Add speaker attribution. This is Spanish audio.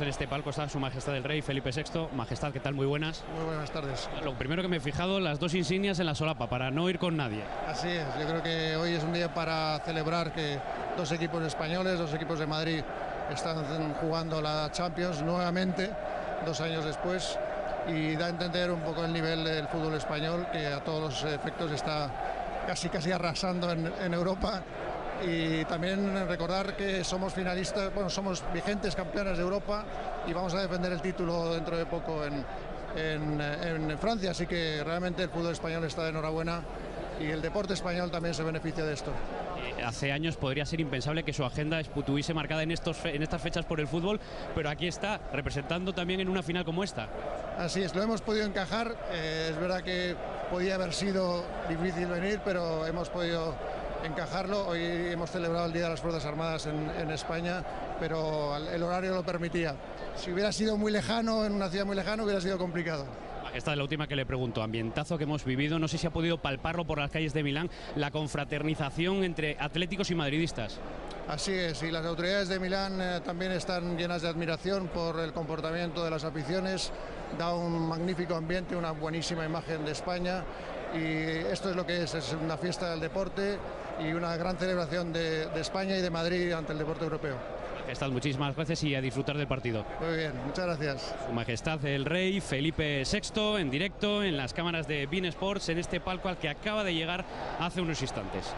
Speaker 1: En este palco está Su Majestad el Rey Felipe VI. Majestad, ¿qué tal? Muy buenas.
Speaker 2: Muy buenas tardes.
Speaker 1: Lo primero que me he fijado, las dos insignias en la solapa, para no ir con nadie.
Speaker 2: Así es, yo creo que hoy es un día para celebrar que dos equipos españoles, dos equipos de Madrid, están jugando la Champions nuevamente, 2 años después, y da a entender un poco el nivel del fútbol español, que a todos los efectos está casi arrasando en Europa. Y también recordar que somos finalistas, bueno, somos vigentes campeones de Europa y vamos a defender el título dentro de poco en Francia, así que realmente el fútbol español está de enhorabuena y el deporte español también se beneficia de esto.
Speaker 1: Hace años podría ser impensable que su agenda estuviese marcada en estas fechas por el fútbol, pero aquí está, representando también en una final como esta.
Speaker 2: Así es, lo hemos podido encajar, es verdad que podía haber sido difícil venir, pero hemos podido encajarlo. Hoy hemos celebrado el Día de las Fuerzas Armadas en España, pero el horario lo permitía. Si hubiera sido muy lejano, en una ciudad muy lejana, hubiera sido complicado.
Speaker 1: Esta es la última que le pregunto, ambientazo que hemos vivido, no sé si ha podido palparlo por las calles de Milán, la confraternización entre atléticos y madridistas.
Speaker 2: Así es, y las autoridades de Milán también están llenas de admiración por el comportamiento de las aficiones, da un magnífico ambiente, una buenísima imagen de España, y esto es lo que es una fiesta del deporte y una gran celebración de España y de Madrid ante el deporte europeo.
Speaker 1: Majestad, muchísimas gracias y a disfrutar del partido.
Speaker 2: Muy bien, muchas gracias.
Speaker 1: Su Majestad el Rey Felipe VI en directo en las cámaras de beIN Sports en este palco al que acaba de llegar hace unos instantes.